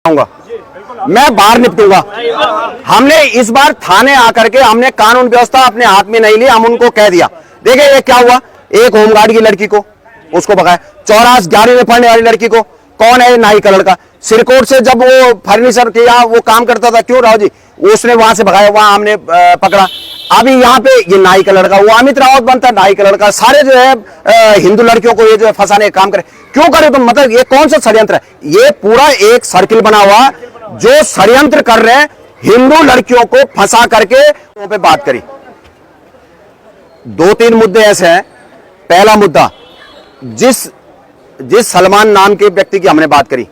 मैं बाहर निपटूंगा। हमने इस बार थाने आकर के हमने कानून व्यवस्था अपने हाथ में नहीं ली, हम उनको कह दिया। देखिए ये क्या हुआ, एक होमगार्ड की लड़की को उसको भगाया, 11वीं में पढ़ने वाली लड़की को, कौन है नाई का लड़का, सिरकोट से जब वो फर्नीचर के यहाँ वो काम करता था, क्यों राव जी, उसने वहां से भगाया, वहां हमने पकड़ा। अभी यहाँ पे ये नाई का लड़का, वो अमित रावत बनता है नाई का लड़का, सारे जो है हिंदू लड़कियों को ये जो है फंसाने का काम करे, क्यों करे तुम? मतलब ये कौन सा षड्यंत्र है? ये पूरा एक सर्किल बना हुआ जो षड्यंत्र कर रहे हैं, हिंदू लड़कियों को फंसा करके पे बात करी। 2-3 मुद्दे ऐसे हैं। पहला मुद्दा, जिस सलमान नाम के व्यक्ति की हमने बात करी,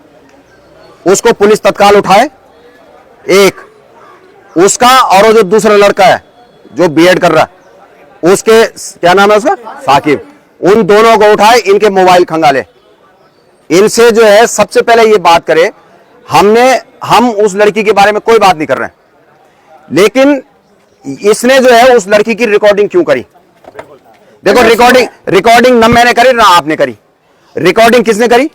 उसको पुलिस तत्काल उठाए, एक उसका, और वो जो दूसरा लड़का है जो बीएड कर रहा है, उसके क्या नाम है उसका, साकिब, उन दोनों को उठाए, इनके मोबाइल खंगाले, इनसे जो है सबसे पहले ये बात करे। हम उस लड़की के बारे में कोई बात नहीं कर रहे हैं, लेकिन इसने जो है उस लड़की की रिकॉर्डिंग क्यों करी? देखो रिकॉर्डिंग न मैंने करी ना आपने करी, रिकॉर्डिंग किसने करी?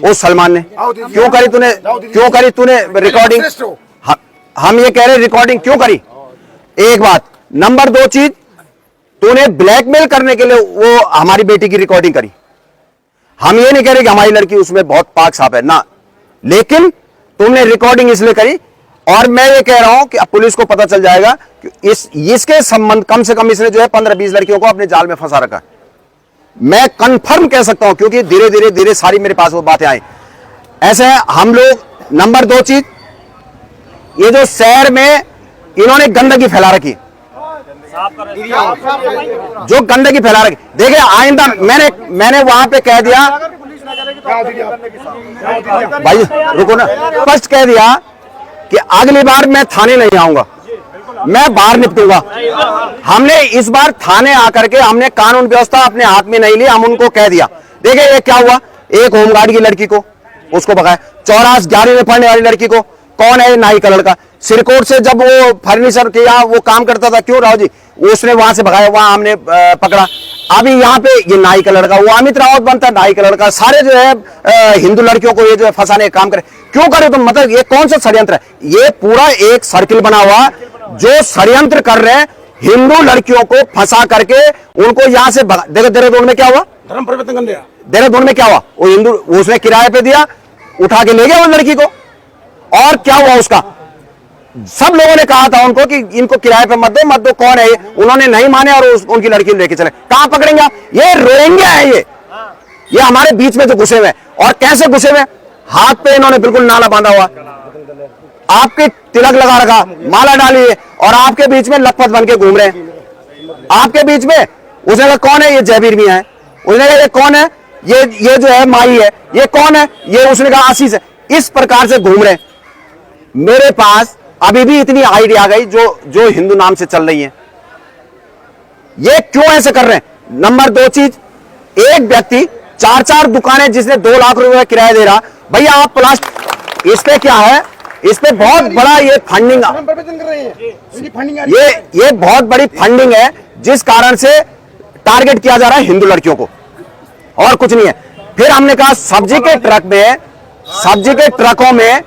उस सलमान ने। क्यों करी तूने रिकॉर्डिंग? हम ये कह रहे रिकॉर्डिंग क्यों करी? एक बात। नंबर 2 चीज, तूने ब्लैकमेल करने के लिए वो हमारी बेटी की रिकॉर्डिंग करी। हम ये नहीं कह रहे कि हमारी लड़की उसमें बहुत पाक साफ है ना, लेकिन तुमने रिकॉर्डिंग इसलिए करी। और मैं ये कह रहा हूं कि अब पुलिस को पता चल जाएगा कि इसके संबंध, कम से कम इसने जो है 15-20 लड़कियों को अपने जाल में फंसा रखा है। मैं कंफर्म कह सकता हूं, क्योंकि धीरे धीरे सारी मेरे पास वो बातें आई। ऐसे हम लोग, नंबर 2 चीज, ये जो शहर में इन्होंने गंदगी फैला रखी, जो गंदगी फैला रखी, देखिए आइंदा मैंने वहां पे कह दिया, भाई रुको ना, स्पष्ट कह दिया कि अगली बार मैं थाने नहीं आऊंगा, मैं बाहर निपटूंगा। हमने इस बार थाने आकर के हमने कानून व्यवस्था अपने हाथ में नहीं ली, हम उनको कह दिया। देखिए ये क्या हुआ, एक होमगार्ड की लड़की को उसको भगाया, 11वीं में पढ़ने वाली लड़की को, कौन है नाई का लड़का, सिरकोट से जब वो फर्नीचर के यहाँ वो काम करता था, क्यों राव जी, उसने वहां से भगाया, वहां हमने पकड़ा। अभी यहाँ पे ये नाई का लड़का, वो अमित रावत बनता है नाई का लड़का, सारे जो है हिंदू लड़कियों को ये जो है फंसाने का काम करे, क्यों करे तुम? मतलब ये कौन सा षड्यंत्र है? ये पूरा एक सर्किल बना हुआ जो षड्यंत्र कर रहे हैं, हिंदू लड़कियों को फंसा करके उनको यहां से देखो। देहरादून में क्या हुआ, धर्म परिवर्तन कर दिया। देहरादून में क्या हुआ, वो हिंदू, उसने किराए पे दिया, उठा के ले गया वो लड़की को, और क्या हुआ उसका? सब लोगों ने कहा था उनको कि इनको किराए पे मत दो, कौन है ये? उन्होंने नहीं माने और उनकी लड़की लेके चले। कहां पकड़ेंगे? ये रोहिंग्या है, ये हमारे बीच में जो घुसे हुए, और कैसे घुसे हुए? हाथ पे इन्होंने बिल्कुल नाला बांधा हुआ, आपके तिलक लगा रखा, माला डाली है, और आपके बीच में लखपत बन के घूम रहे हैं आपके बीच में। उसने कहा कौन है? ये जयवीर मियां है। उसने कहा ये कौन है? ये जो है माई है। ये कौन है? ये उसने कहा आशीष है। इस प्रकार से घूम रहे। मेरे पास अभी भी इतनी आइडिया आ गई जो हिंदू नाम से चल रही है। ये क्यों ऐसे कर रहे हैं? नंबर 2 चीज, एक व्यक्ति 4 दुकानें, जिसने 2 लाख रुपए किराया दे रहा, भैया आप प्लास्टिक, इस पे क्या है? इस पे बहुत बड़ा ये फंडिंग, ये बहुत बड़ी फंडिंग है, जिस कारण से टारगेट किया जा रहा है हिंदू लड़कियों को, और कुछ नहीं है। फिर हमने कहा सब्जी के ट्रकों में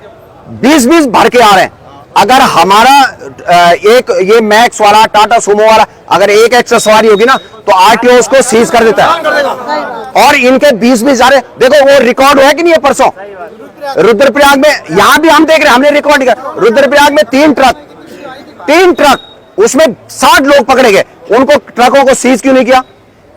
20-20 भर के आ रहे हैं। अगर हमारा एक ये मैक्स वाला, टाटा सुमो वाला, अगर एक एक्स्ट्रा सवारी होगी ना, तो आरटीओ उसको सीज कर देता है। और इनके 20-20 जा रहे। देखो वो रिकॉर्ड है कि नहीं है? परसों रुद्रप्रयाग में, यहां भी हम देख रहे हैं, हमने रिकॉर्ड किया, रुद्रप्रयाग में 3 ट्रक, उसमें 60 लोग पकड़े गए। उनको, ट्रकों को सीज क्यों नहीं किया?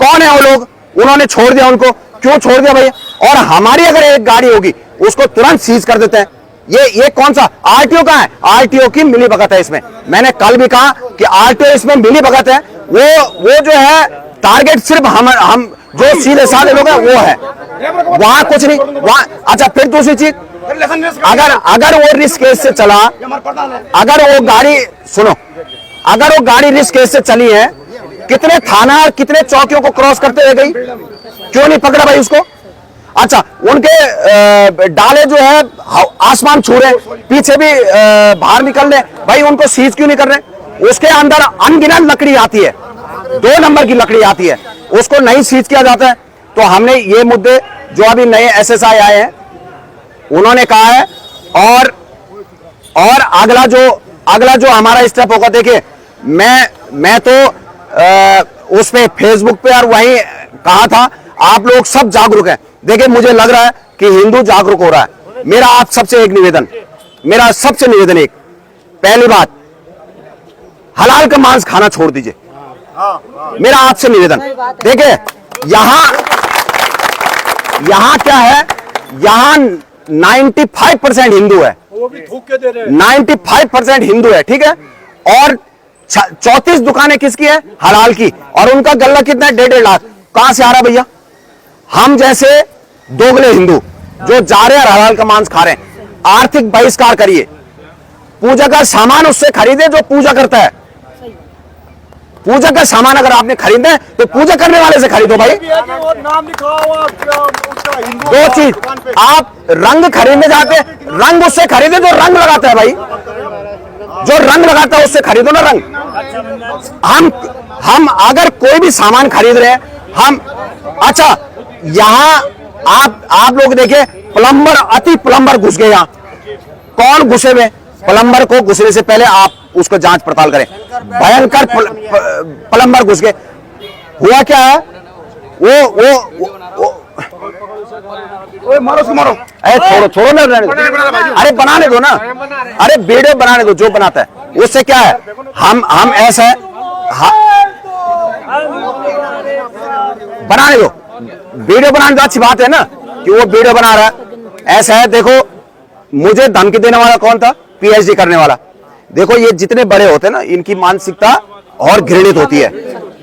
कौन है वो लोग? उन्होंने छोड़ दिया उनको। क्यों छोड़ दिया भैया? और हमारी अगर एक गाड़ी होगी, उसको तुरंत सीज कर देते हैं। ये कौन सा आरटीओ का है? आरटीओ की मिली भगत है इसमें। मैंने कल भी कहा कि आरटीओ इसमें मिली भगत है। वो जो है टारगेट सिर्फ हम जो सीधे साधे लोग हैं वो है, वहां कुछ नहीं वहां। अच्छा, फिर दूसरी चीज, अगर वो रिस्क केस से चला, अगर वो गाड़ी, सुनो, अगर वो गाड़ी रिस्क केस से चली है, कितने थाना और कितने चौकियों को क्रॉस करते हुए गई? क्यों नहीं पकड़ा भाई उसको? अच्छा, उनके डाले जो है आसमान छू रहे, पीछे भी बाहर निकल रहे, भाई उनको सीज क्यों नहीं कर रहे? उसके अंदर अनगिनत लकड़ी आती है, 2 नंबर की लकड़ी आती है, उसको नहीं सीज किया जाता है। तो हमने ये मुद्दे, जो अभी नए एसएसआई आए हैं, उन्होंने कहा है, और अगला जो हमारा स्टेप होगा, देखिए मैं तो उस पे फेसबुक पे और वहीं कहा था, आप लोग सब जागरूक हैं। देखिए मुझे लग रहा है कि हिंदू जागरूक हो रहा है। मेरा आप सबसे एक निवेदन, मेरा सबसे निवेदन एक, पहली बात, हलाल का मांस खाना छोड़ दीजिए, मेरा आपसे निवेदन। देखिए यहां क्या है, यहां 95% हिंदू है, वो भी थूक के दे रहे हैं। 95% हिंदू है, ठीक है। और 34 दुकानें किसकी है? हलाल की। और उनका गल्ला कितना है? 1.5 लाख। कहां से आ रहा भैया? हम जैसे दोगले हिंदू जो जा रहे हैं हलाल का मांस खा रहे हैं, आर्थिक बहिष्कार करिए। पूजा का सामान उससे खरीदे जो पूजा करता है। पूजा का सामान अगर आपने खरीदना है तो पूजा करने वाले से खरीदो भाई। नाम लिखा हुआ उसका हिंदू। दो चीज, आप रंग खरीदने जाते, रंग उससे खरीदे जो रंग लगाता है भाई, जो रंग लगाता है उससे खरीदो ना रंग। हम अगर कोई भी सामान खरीद रहे हैं, हम अच्छा, यहां आप लोग देखिए, प्लम्बर घुस गए। यहां कौन घुसे हुए? प्लम्बर को घुसने से पहले आप उसको जांच पड़ताल करें। भयंकर प्लम्बर घुस गए। हुआ क्या है? वो मारो उसको, मारो। छोड़ो ना, अरे बनाने दो ना, अरे वीडियो बनाने दो, जो बनाता है उससे क्या है। हम ऐसा है, बनाने दो, वीडियो बनाने दो, अच्छी बात है ना कि वो वीडियो बना रहा है। ऐसा है, देखो मुझे धमकी देने वाला कौन था? पीएचडी करने वाला। देखो ये जितने बड़े होते हैं ना, इनकी मानसिकता और घृणित होती है।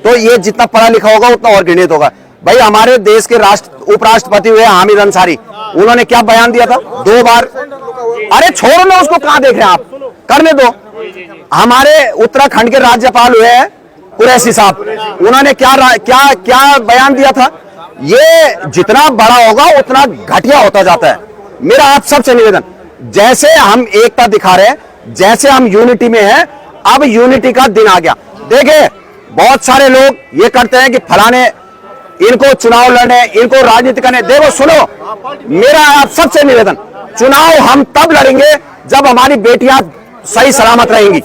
तो ये जितना पढ़ा लिखा होगा उतना और घृणित होगा। भाई हमारे देश के उपराष्ट्रपति हुए हामिद अंसारी, उन्होंने क्या बयान दिया था 2 बार? अरे छोड़ो ना उसको, कहां देख रहे हैं आप, करने दो। हमारे उत्तराखंड के राज्यपाल हुए हैं कुरैशी साहब, उन्होंने क्या बयान दिया था? ये जितना बड़ा होगा उतना घटिया होता जाता है। मेरा आप सबसे निवेदन, जैसे हम एकता दिखा रहे हैं, जैसे हम यूनिटी में हैं, अब यूनिटी का दिन आ गया। देखिए बहुत सारे लोग ये करते हैं कि फलाने, इनको चुनाव लड़ने, इनको राजनीति करने। देखो सुनो, मेरा आप सबसे निवेदन, चुनाव हम तब लड़ेंगे जब हमारी बेटियां सही सलामत रहेंगी।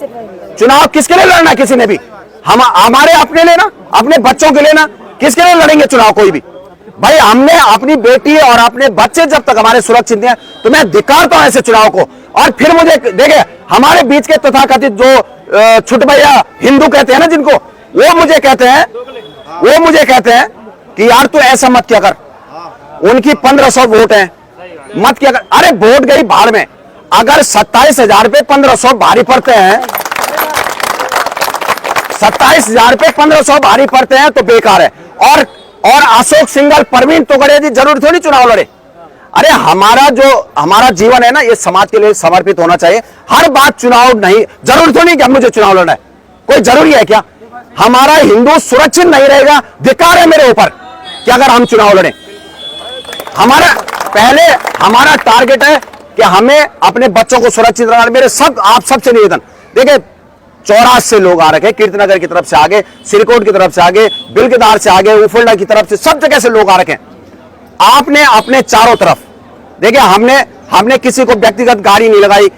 चुनाव किसके लिए लड़ना? किसी ने भी, हम हमारे अपने लिए ना, अपने बच्चों के लिए ना, किसके लिए लड़ेंगे चुनाव? कोई भी भाई, हमने अपनी बेटी और अपने बच्चे जब तक हमारे सुरक्षित हैं तो मैं धिक्कारता हूं ऐसे चुनाव को। और फिर मुझे देखे, हमारे बीच के तथाकथित जो छुटभैया हिंदू कहते हैं ना जिनको, वो मुझे कहते हैं कि यार तू ऐसा मत क्या कर, उनकी 1500 वोट हैं, मत क्या कर। अरे वोट गई भाड़ में। अगर 27,000 पे 1500 भारी पड़ते हैं, 27,000 पे 1500 भारी पड़ते हैं तो बेकार है। और अशोक सिंघल, परवीन तोगड़िया जी जरूर थोड़ी चुनाव लड़े। अरे हमारा जीवन है ना, ये समाज के लिए समर्पित होना चाहिए। हर बात चुनाव नहीं, जरूर थोड़ी कि मुझे चुनाव लड़ना है, कोई जरूरी है क्या? हमारा हिंदू सुरक्षित नहीं रहेगा, धिक्कार है मेरे ऊपर कि अगर हम चुनाव लड़ें। हमारा टारगेट है कि हमें अपने बच्चों को सुरक्षित रखना। मेरे आप सबसे निवेदन, देखिए 84 से लोग आ रखे हैं, कीर्तनगर की तरफ से आगे, सिरकोट की तरफ से आगे, बिलकेदार से आगे, उफुल्डा की तरफ से, सब जगह से लोग आ रखे हैं। आपने अपने चारों तरफ देखिए, हमने किसी को व्यक्तिगत गाड़ी नहीं लगाई,